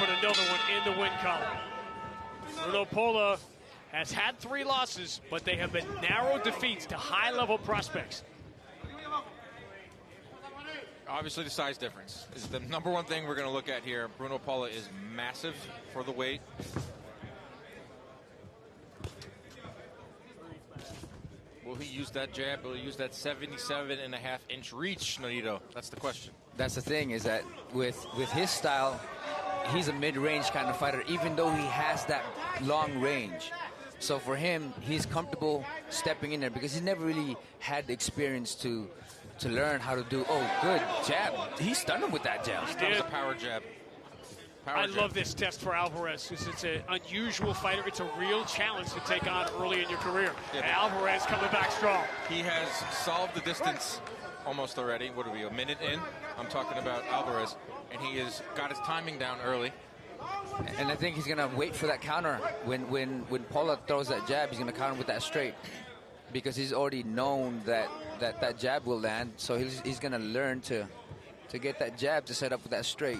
put another one in the win column. Bruno Pola has had 3 losses, but they have been narrow defeats to high-level prospects. Obviously, the size difference is the number one thing we're going to look at here. Bruno Pola is massive for the weight. Will he use that jab? Will he use that 77.5-inch reach, Nonito? That's the question. That's the thing, is that with his style, he's a mid-range kind of fighter, even though he has that long range. So for him, he's comfortable stepping in there because he's never really had the experience to learn how to do, oh, good jab. He stunned him with that jab. That was a power jab. I love this test for Alvarez because it's an unusual fighter. It's a real challenge to take on early in your career. Yeah, and Alvarez coming back strong. He has solved the distance almost already. What are we, a minute in? I'm talking about Alvarez. And he has got his timing down early. And I think he's going to wait for that counter. When Paula throws that jab, he's going to counter with that straight. Because he's already known that jab will land. So he's going to learn to get that jab to set up with that straight.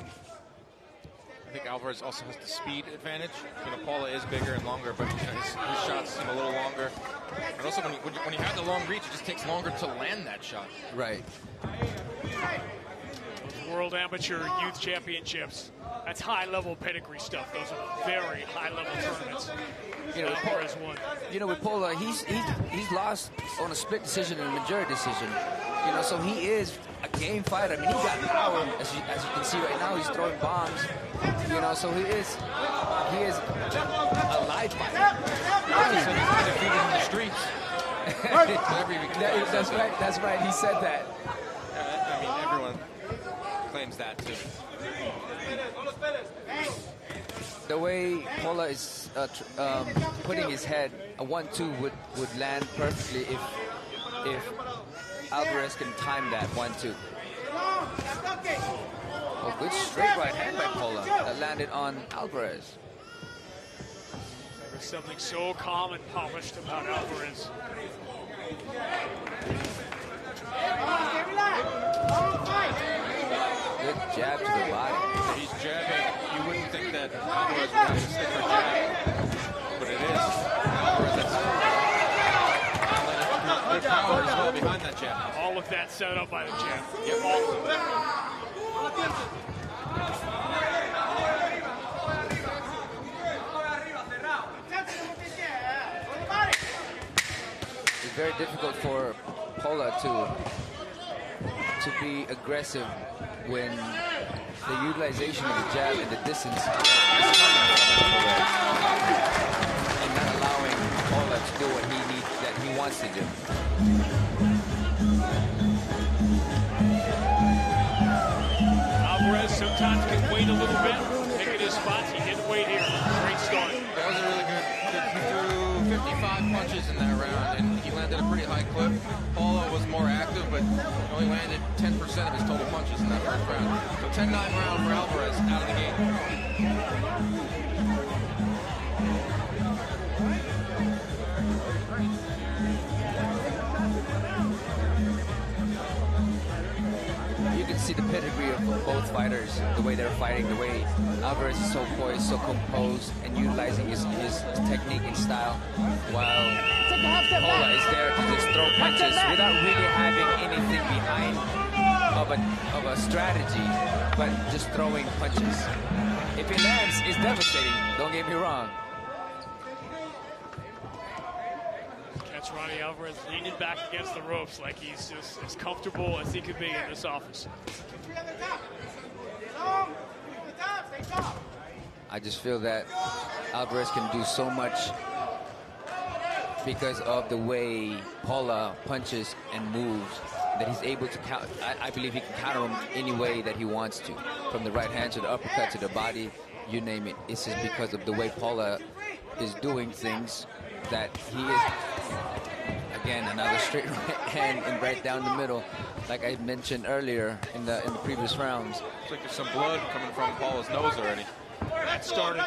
I think Alvarez also has the speed advantage. You know, Paula is bigger and longer, but his shots seem a little longer. And also, when you have the long reach, it just takes longer to land that shot. Right. Those World Amateur Youth Championships, that's high-level pedigree stuff. Those are very high-level tournaments. You know, Alvarez won. You know, with Paula, he's lost on a split decision and a majority decision. You know, so he is a game fighter. I mean, he got power, as you can see right now. He's throwing bombs. You know, so he is a live fighter. He's defeated in the streets. That's right. He said that. I mean, everyone claims that too. The way Paula is putting his head, a 1-2 would land perfectly if Alvarez can time that 1-2. Oh, good straight right hand by Paula that landed on Alvarez. There's something so calm and polished about Alvarez. Good jab to the body. He's jabbing. You wouldn't think that Alvarez would have a stiffer jab, but it is. Alvarez, there's power as well behind that jab. All of that set up by the jab. Yep, all of it. It's very difficult for Paula to be aggressive when the utilization of the jab and the distance is coming from Alvarez, and not allowing Paula to do what he wants to do. Alvarez sometimes can wait a little bit, picking his spots. He didn't wait here. Great start. That was a really good. He threw 55 punches in that round, and he landed a pretty high clip. Paula was more active, but only landed 10% of his total punches in that first round. So 10-9 round for Alvarez out of the gate. You can see the pedigree of both fighters, the way they're fighting, the way Alvarez is so poised, so composed, and utilizing his technique and style, while Paula is there to just throw punches without really having anything behind of a strategy, but just throwing punches. If it lands, it's devastating, don't get me wrong. Catch Ronny Alvarez leaning back against the ropes like he's just as comfortable as he could be in this office. I just feel that Alvarez can do so much because of the way Paula punches and moves, that he's able to count. I believe he can counter him any way that he wants to, from the right hand to the uppercut to the body, you name it. It's just because of the way Paula is doing things that he is, again, another straight right hand and right down the middle, like I mentioned earlier in the previous rounds. Looks like there's some blood coming from Paula's nose already. That started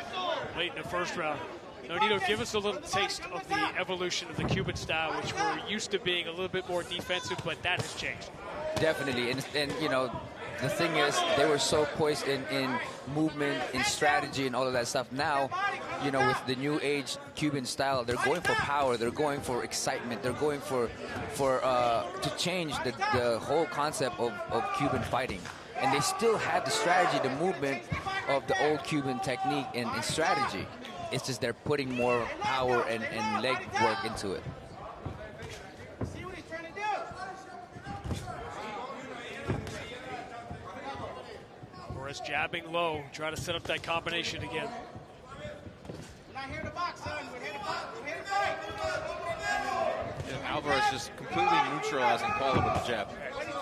late in the first round. Nonito, give us a little taste of the evolution of the Cuban style, which we're used to being a little bit more defensive, but that has changed. Definitely, and you know, the thing is, they were so poised in movement, in strategy, and all of that stuff. Now, you know, with the new age Cuban style, they're going for power, they're going for excitement, they're going for to change the whole concept of Cuban fighting. And they still have the strategy, the movement of the old Cuban technique and strategy. It's just they're putting more power and leg work into it. Alvarez jabbing low, trying to set up that combination again. We're not here to box, son. We're here to box. We're here to fight. And Alvarez just completely neutralizing Paula with the jab.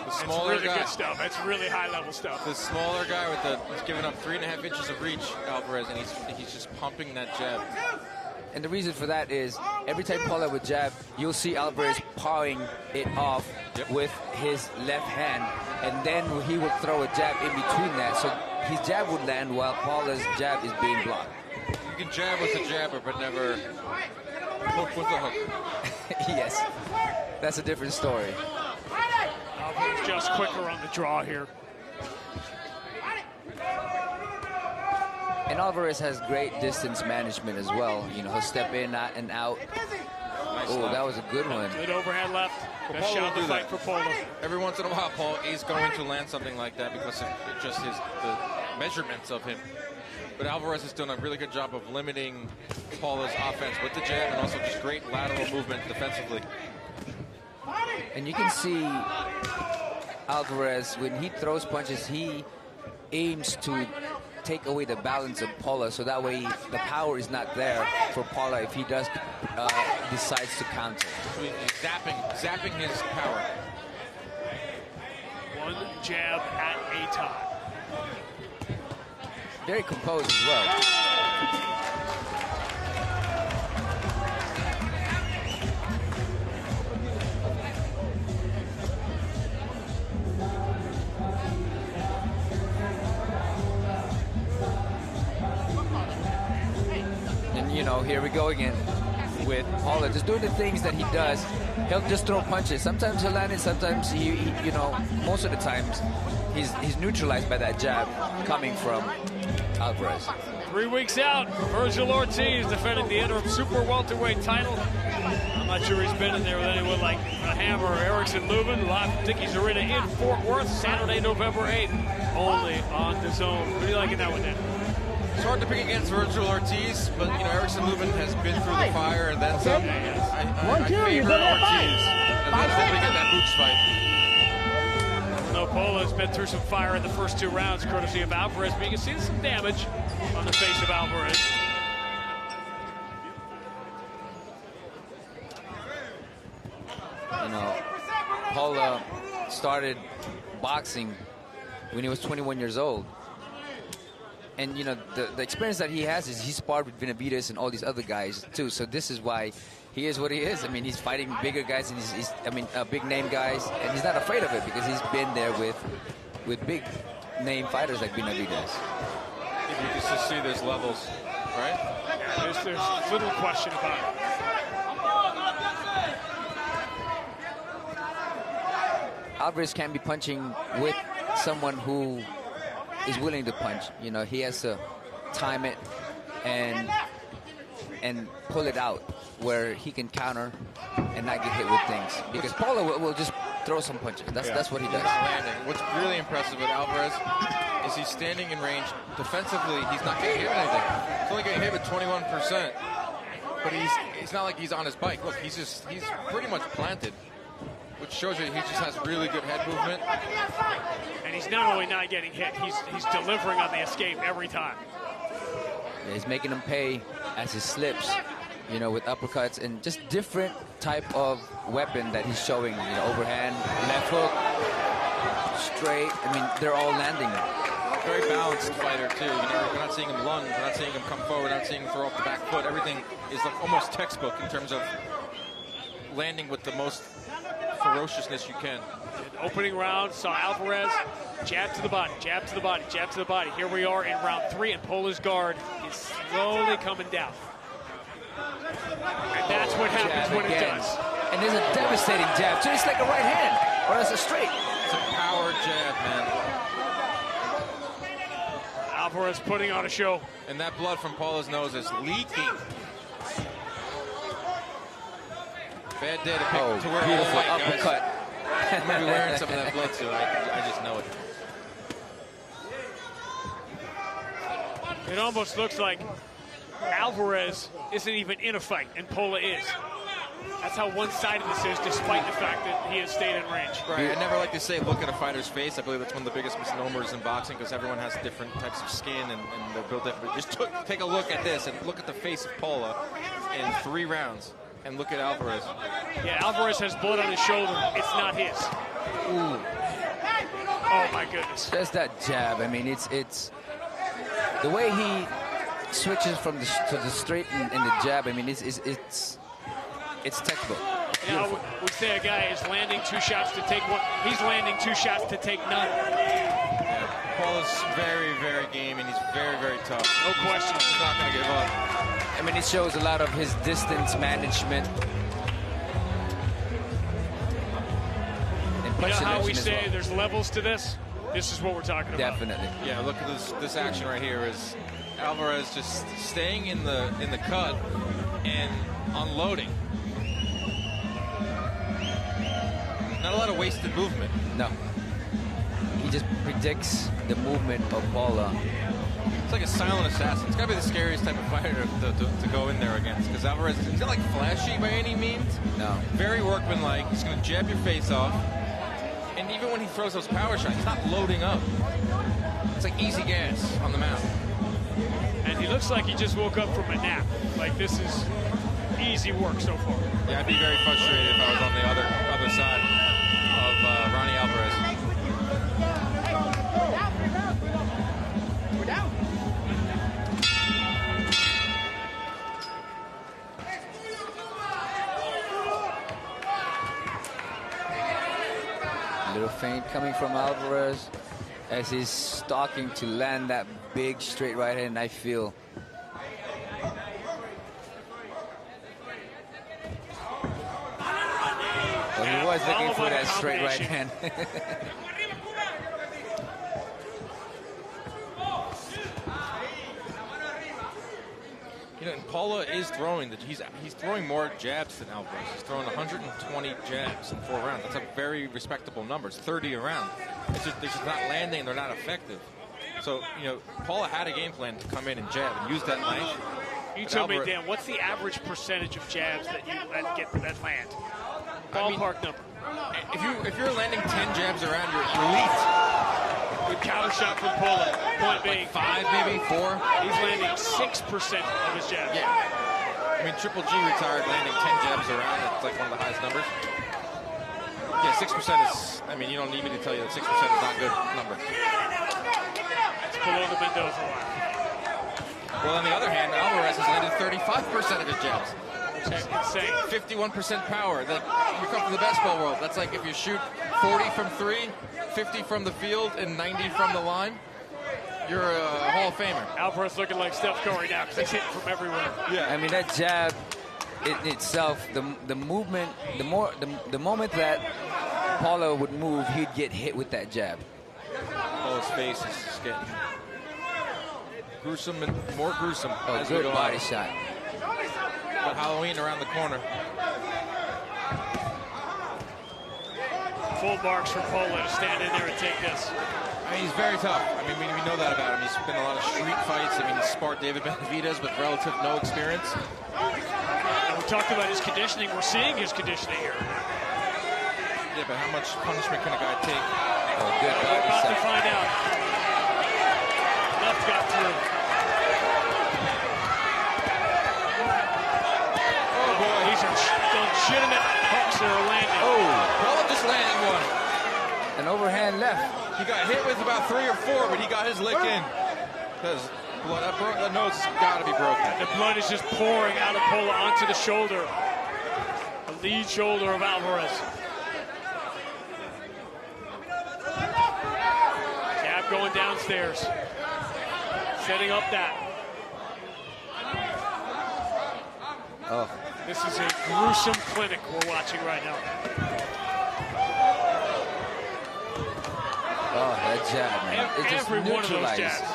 The smaller really guy. Good stuff. That's really high-level stuff. The smaller guy he's giving up 3.5 inches of reach, Alvarez, and he's just pumping that jab. And the reason for that is every time Paula would jab, you'll see Alvarez pawing it off with his left hand, and then he would throw a jab in between that, so his jab would land while Paula's jab is being blocked. You can jab with the jabber, but never hook with the hook. Yes, that's a different story. Alvarez just quicker on the draw here. And Alvarez has great distance management as well. You know, he'll step in and out. Nice Oh, left. that was a good one. Good overhand left. Well, Best Paula shot of will the do fight that. for Paula. Every once in a while, Paul is going to land something like that because of just the measurements of him. But Alvarez has done a really good job of limiting Paula's offense with the jab and also just great lateral movement defensively. And you can see Alvarez, when he throws punches, he aims to take away the balance of Paula, so that way the power is not there for Paula if he does decides to counter. He's zapping his power. One jab at a time. Very composed as well. And you know, here we go again with Paula, just doing the things that he does. He'll just throw punches. Sometimes he'll land it, sometimes he you know, most of the times he's neutralized by that jab coming from Alvarez. 3 weeks out, Virgil Ortiz defending the interim super welterweight title. I'm not sure he's been in there with anyone like a Hammer or Erickson Lubin. Live from Dickies Arena in Fort Worth, Saturday, November 8th, only on the Zone. What do you like in that one, Dan? It's hard to pick against Virgil Ortiz, but you know Erickson Lubin has been through the fire and then some. I favor Ortiz, and then hoping in that Boots fight. Bruno Pola has been through some fire in the first 2 rounds, courtesy of Alvarez, but you can see some damage on the face of Alvarez. You know, Paula started boxing when he was 21 years old. And, you know, the experience that he has is he sparred with Benavidez and all these other guys, too. So this is why he is what he is. I mean, he's fighting bigger guys and he's big-name guys. And he's not afraid of it because he's been there with big-name fighters like Benavidez. You can just see there's levels, right? Yeah, there's little question about it. Alvarez can't be punching with someone who is willing to punch. You know, he has to time it and pull it out where he can counter and not get hit with things. Because Paula will just throw some punches. That's what he does. What's really impressive with Alvarez is he's standing in range. Defensively, he's not getting hit with anything. He's only getting hit with 21%. But it's not like he's on his bike. Look, he's pretty much planted, which shows you he just has really good head movement. And he's not only not getting hit, he's delivering on the escape every time. Yeah, he's making him pay as he slips, you know, with uppercuts and just different type of weapon that he's showing. You know, overhand, left hook, straight. I mean, they're all landing. Very balanced fighter, too. You know, we're not seeing him lunge, we're not seeing him come forward, we're not seeing him throw off the back foot. Everything is like almost textbook in terms of landing with the most ferociousness you can. Opening round, saw Alvarez jab to the body, jab to the body, jab to the body. Here we are in round 3, and Pola's guard is slowly coming down. And that's what happens when it does. And there's a devastating jab, too. It's like a right hand, or it's a straight. It's a power jab, man. Alvarez putting on a show. And that blood from Paula's nose is leaking. Bad day to pick to wear beautiful all white, uppercut. guys. I'm going to be wearing some of that blood too. I just know it. It almost looks like Alvarez isn't even in a fight, and Pola is. That's how one-sided this is, despite the fact that he has stayed in range. Right. I never like to say look at a fighter's face. I believe that's one of the biggest misnomers in boxing because everyone has different types of skin and they're built different. Just take a look at this and look at the face of Paula in 3 rounds and look at Alvarez. Yeah, Alvarez has blood on his shoulder. It's not his. Ooh. Oh, my goodness. Just that jab. I mean, it's the way he switches from to the straight and the jab. I mean, it's textbook. You know, we say a guy is landing 2 shots to take 1. He's landing 2 shots to take none. Yeah. Paula's very, very game, and he's very, very tough. No question. He's not going to give up. I mean, it shows a lot of his distance management. And You know how we as say well. there's levels to this? This is what we're talking about. Definitely. Yeah, look at this action right here is Alvarez just staying in the cut and unloading. Not a lot of wasted movement. No. He just predicts the movement of Paula. It's like a silent assassin. It's got to be the scariest type of fighter to go in there against because Alvarez is not like flashy by any means. No. Very workmanlike. He's going to jab your face off. And even when he throws those power shots, he's not loading up. It's like easy gas on the mount. And he looks like he just woke up from a nap. Like this is easy work so far. Yeah, I'd be very frustrated if I was on the other side of Ronny Alvarez. We're down. Little feint coming from Alvarez as he's stalking to land that big straight right hand. I feel. Well, he was looking for that straight right hand. You know, and Paula is throwing he's throwing more jabs than Alvarez. He's throwing 120 jabs in 4 rounds. That's a very respectable number. It's 30 a round. It's just they're just not landing and they're not effective. So, you know, Paula had a game plan to come in and jab and use that length. You tell me, Dan, what's the average percentage of jabs that that land? Ballpark number. If you're landing 10 jabs around, you're elite. Good counter shot from Pola. Point being 5, maybe 4. He's landing 6% of his jabs. Yeah. I mean, Triple G retired landing 10 jabs around. It's like one of the highest numbers. Yeah, 6% is. I mean, you don't need me to tell you that 6% is not a good number. It's below the Mendoza line. Well, on the other hand, Alvarez has landed 35% of his jabs. That's insane. 51% power. Like, you come from the basketball world. That's like if you shoot 40 from 3, 50 from the field, and 90 from the line, you're a Hall of Famer. Alvarez looking like Steph Curry now because he's hitting from everywhere. Yeah. I mean, that jab in itself, the movement, the moment that Paula would move, he'd get hit with that jab. Paula's face is just getting gruesome and more gruesome. Oh, good body shot. But Halloween around the corner. Full marks for Pola to stand in there and take this. I mean, he's very tough. I mean, we know that about him. He's been in a lot of street fights. I mean, he sparred David Benavidez with relative no experience. And we talked about his conditioning. We're seeing his conditioning here. Yeah, but how much punishment can a guy take? Oh, good We're body about to shot. find out. Left got through. Oh, boy. These are legitimate hooks that are landing. Oh, Paula just landed one. An overhand left. He got hit with about 3 or 4, but he got his lick in. Because that nose has got to be broken. The blood is just pouring out of Pola onto the shoulder. The lead shoulder of Alvarez. Jab going downstairs. Setting up that. Oh, This is a gruesome clinic we're watching right now. oh, that jab, man. It just Every one of those neutralized. jabs.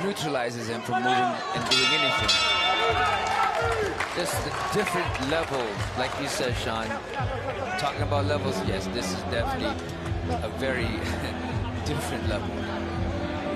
neutralizes him from moving and doing anything. Just the different levels, like you said, Sean. Talking about levels, yes, this is definitely a very different level.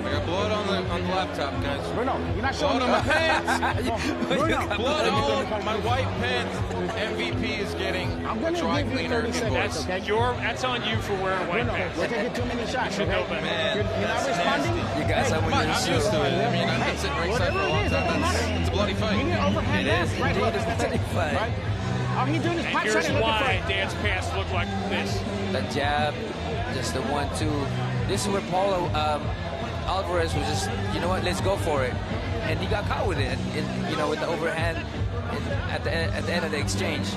I got blood on the laptop, guys. Bruno, you're not showing Blood on me my pants. Bruno, Blood all over my white pants. MVP is getting a dry cleaner invoice. That's on you for wearing white Bruno, pants. you're taking too many shots. You should know Okay? better. Man, You're not that's responding. nasty. You guys, I'm I'm used used to to it. it. I mean, I've been sitting ringside for a long time. It's a bloody You fight. need an overhand It is, left. Right, indeed, look. it's a bloody fight. Right? All he's doing is And pop here's shotting looking why for Dan's pants look like this. The jab, just the 1-2. This is where Paula Alvarez was just, you know what, let's go for it. And he got caught with it, you know, with the overhand at the end of the exchange.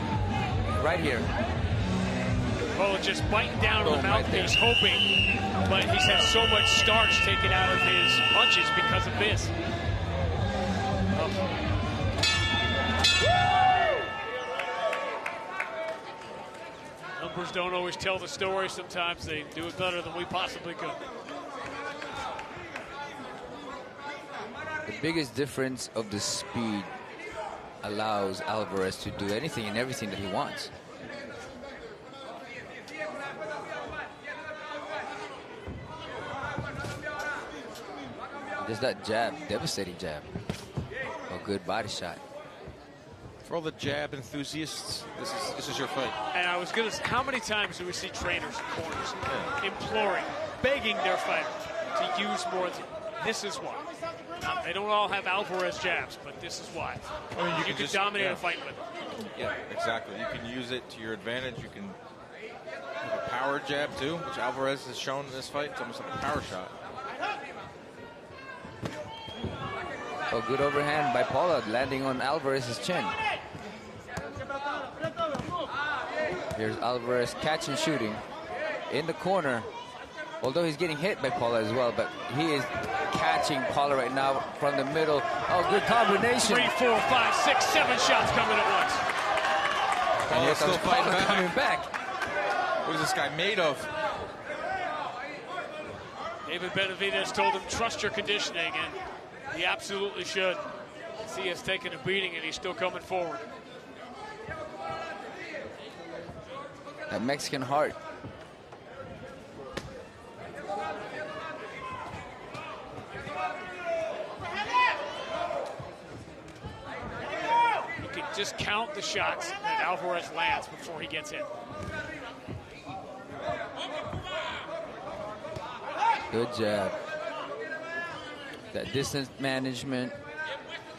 Right here. Pola just biting down on the Boom, right mouthpiece, there. hoping, but he's had so much starch taken out of his punches because of this. Numbers don't always tell the story. Sometimes they do it better than we possibly could. The biggest difference of the speed allows Alvarez to do anything and everything that he wants. Just that jab, devastating jab. A good body shot. For all the jab enthusiasts, this is your fight. And I was going to say, how many times do we see trainers and corners imploring, begging their fighter to use more? This is why. Now, they don't all have Alvarez jabs, but this is why. I mean, you can can just dominate a fight with it. Yeah, exactly. You can use it to your advantage. You can have a power jab too, which Alvarez has shown in this fight. It's almost like a power shot. A good overhand by Paula, landing on Alvarez's chin. Here's Alvarez catch and shooting in the corner. Although he's getting hit by Paula as well, but he is catching Paula right now from the middle. Oh, good combination. 3, 4, 5, 6, 7 shots coming at once. And here Paula's still comes fighting Paula back. coming back. What is this guy made of? David Benavidez told him, trust your conditioning, and he absolutely should. He has taken a beating, and he's still coming forward. That Mexican heart. You can just count the shots that Alvarez lands before he gets hit. Good jab. That distance management,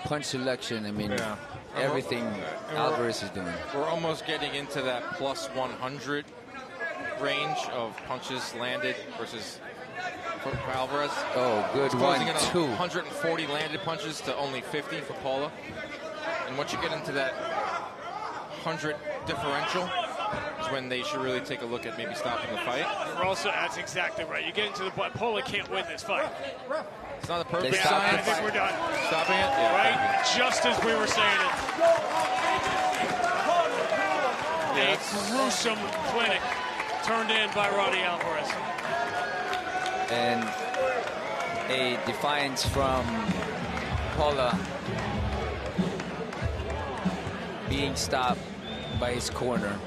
punch selection, I mean, Yeah. everything Alvarez is doing. We're almost getting into that plus 100 range of punches landed versus for Alvarez. Oh, good It's closing in 1-2. 140 landed punches to only 50 for Paula. And once you get into that 100 differential is when they should really take a look at maybe stopping the fight. We're also, that's exactly right. You get into the Pola can't win this fight. It's not a perfect They Yeah, stopped I the science. think we're done. Stopping it? Yeah. Right? Just as we were saying it. A gruesome clinic turned in by Ronny Alvarez. And a defiance from Paula being stopped by his corner.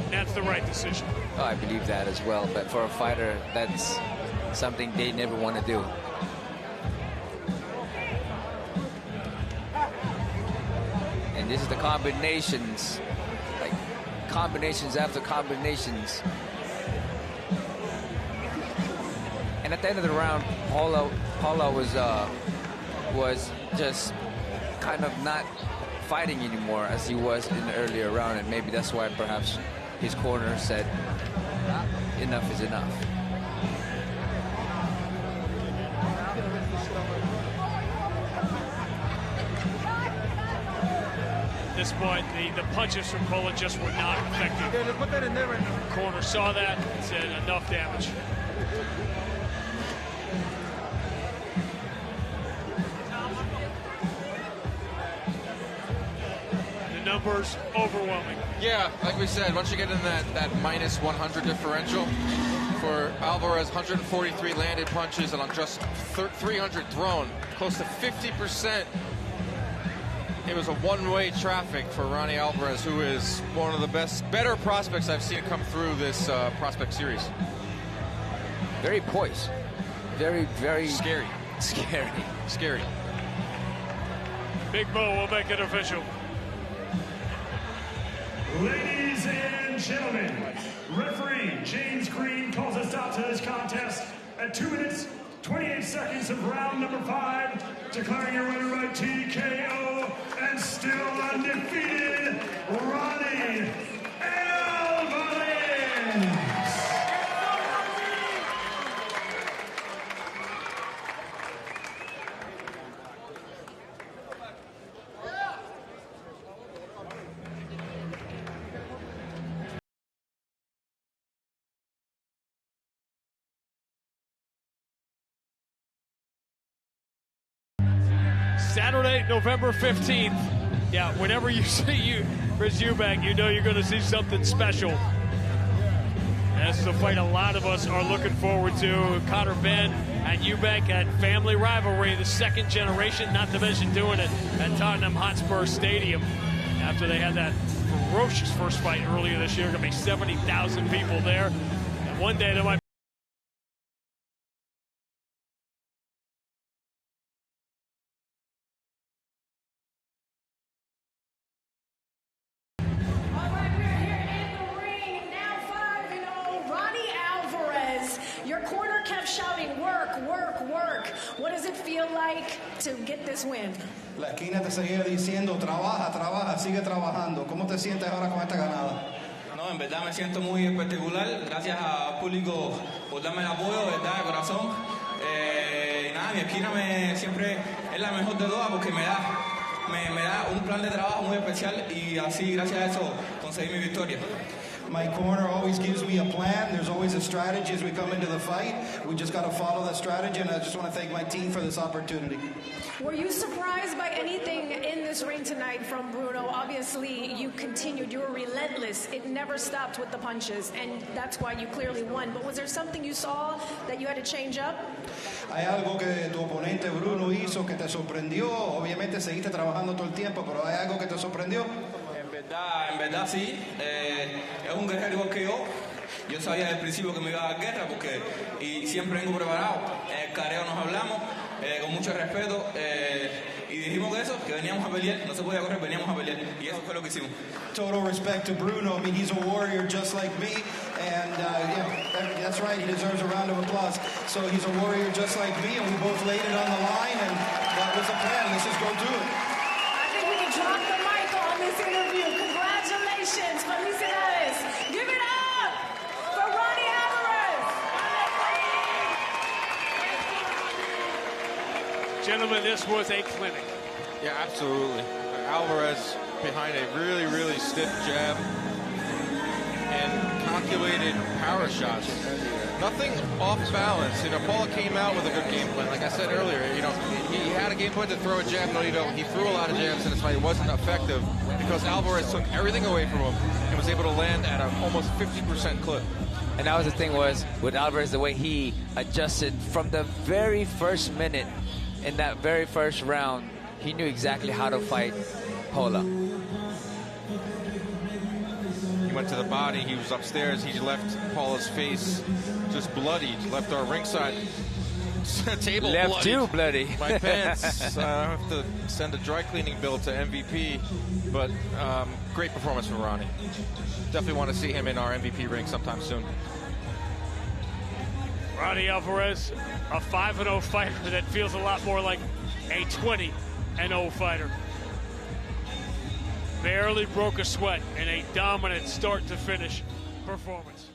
And that's the right decision. Oh, I believe that as well. But for a fighter, that's something they never want to do. And this is the combinations, like combinations after combinations. And at the end of the round, Paula was just kind of not fighting anymore as he was in the earlier round, and maybe that's why perhaps his corner said, enough is enough. At this point, the punches from Pola just were not effective. The corner saw that and said, enough damage. The numbers overwhelming. Yeah, like we said, once you get in that minus 100 differential, for Alvarez, 143 landed punches and on just 300 thrown, close to 50%. It was a one-way traffic for Ronny Alvarez, who is one of the better prospects I've seen come through this prospect series. Very poised. Very, very scary. Scary. Big Mo will make it official. Ladies and gentlemen, referee James Green calls a stop to this contest at 2 minutes, 28 seconds of round number 5, declaring your winner by TKO and still undefeated, Ronny Alvarez. Saturday, November 15th. Yeah, whenever you see Chris Eubank, you know you're going to see something special. This is a fight a lot of us are looking forward to. Conor Benn and Eubank at family rivalry, the second generation, not to mention doing it at Tottenham Hotspur Stadium after they had that ferocious first fight earlier this year. Going to be 70,000 people there. And one day there might Your corner kept shouting, work, work, work. What does it feel like to get this win? La esquina te seguía diciendo, trabaja, trabaja, sigue trabajando. ¿Cómo te sientes ahora con esta ganada? No, en verdad me siento muy espectacular. Gracias al público por darme el apoyo, de verdad, de corazón. Y nada, mi esquina siempre es la mejor de todas porque me da un plan de trabajo muy especial y así, gracias a eso, conseguí mi victoria. My corner always gives me a plan. There's always a strategy as we come into the fight. We just got to follow that strategy, and I just want to thank my team for this opportunity. Were you surprised by anything in this ring tonight from Bruno? Obviously, you continued. You were relentless. It never stopped with the punches, and that's why you clearly won. But was there something you saw that you had to change up? ¿Hay algo que tu oponente Bruno hizo que te sorprendió? Obviamente seguiste trabajando todo el tiempo, pero ¿hay algo que te sorprendió? En verdad sí, es un guerrero igual que yo. Yo sabía desde el principio que me iba a dar guerra y siempre vengo preparado. En el careo nos hablamos con mucho respeto y dijimos que veníamos a pelear, no se podía correr, veníamos a pelear y eso fue lo que hicimos. Total respect to Bruno. I mean, he's a warrior just like me, and yeah, that's right. He deserves a round of applause. So he's a warrior just like me, and we both laid it on the line, and that was the plan. Let's just go do it. I think we can drop the mic on this interview. Congratulations, felicidades. Give it up for Ronny Alvarez. Gentlemen, this was a clinic. Yeah, absolutely. Alvarez behind a really, really stiff jab and calculated power shots. Nothing off balance. You know, Paula came out with a good game plan. Like I said earlier, you know, he had a game plan to throw a jab. No, he threw a lot of jabs in this fight. It wasn't effective because Alvarez took everything away from him and was able to land at an almost 50% clip. And that was the thing was, with Alvarez, the way he adjusted from the very first minute in that very first round, he knew exactly how to fight Paula. He went to the body, he was upstairs, he left Paula's face just bloodied, left our ringside table left bloody. you bloody. My pants, I have to send a dry cleaning bill to MVP, but great performance from Ronny. Definitely want to see him in our MVP ring sometime soon. Ronny Alvarez, a 5-0 fighter that feels a lot more like a 20-0 fighter. Barely broke a sweat in a dominant start-to-finish performance.